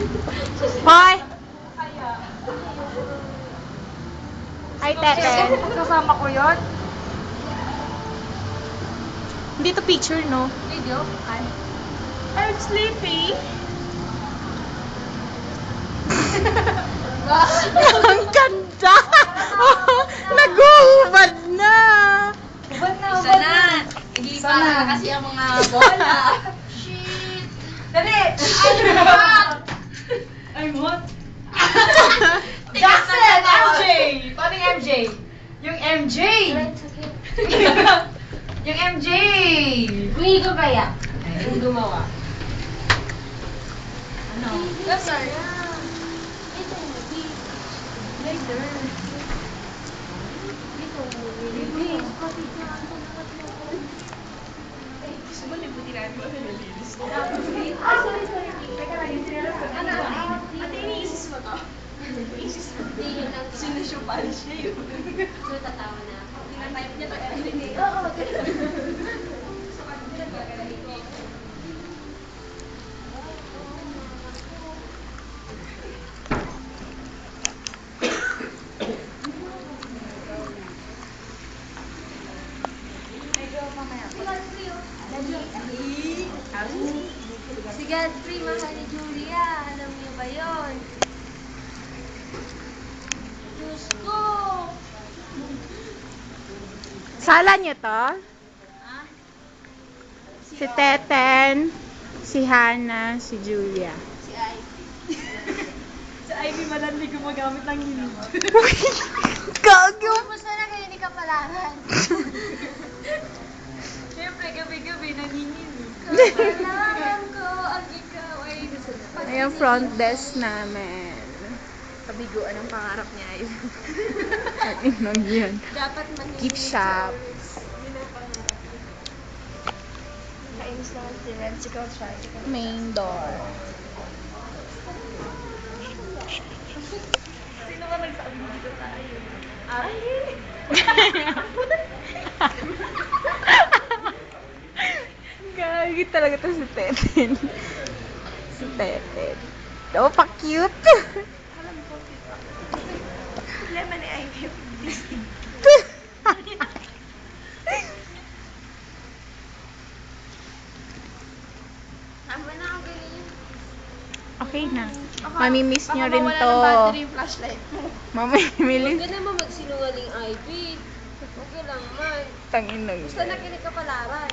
Hoy! Hi, Teten. Kasama ko yun? Hindi to picture, no? Video? Ay. I'm sleepy. Ang ganda! Nag-uubad na! Ubad na, Isa ubad na. na. Hindi pa na kasi ang mga bola. Shit! Dali! I'm what? Jackson! MJ! Paano yung MJ? Yung MJ! Yung MJ! Kuya ko kaya? Yung gumawa. Ano? Gasar. Sinusyupal siya yun. So, tatawa na ako. Tinatype niya to everyday. Oo, si Godfrey, mahal ni Julia. Alam niyo ba yun? Diyos ko! Sala niyo to? Si Teten, si Hannah, si Julia. Si Ivy. Si Ivy malanlig gumagamit ng hilig. Gago! Kumusta na kayo ni Kapalaran? Siyempre, gabi-gabi nanginginig. Kapalaran ko, ang ikaw ay... Ayan, front desk namin. Kabiguan ang pangarap niya. Ang inong yun. Dapat maningin. Gift shop. Kainis naman si Rensical Tricycle. Main door. Sino ba nagsabi dito tayo? Ay! Gagi talaga to si Teten. Si Teten. Oh, pa-cute. Lemon ni Ivy. Tama na ako ganyan. Okay na. Mamimiss nyo rin Baka to. mawala ng battery yung flashlight mo. Mamimiss. Huwag ka naman magsinungaling, Ivy. Okay lang man. Tangin na Basta nakinig ka palaran.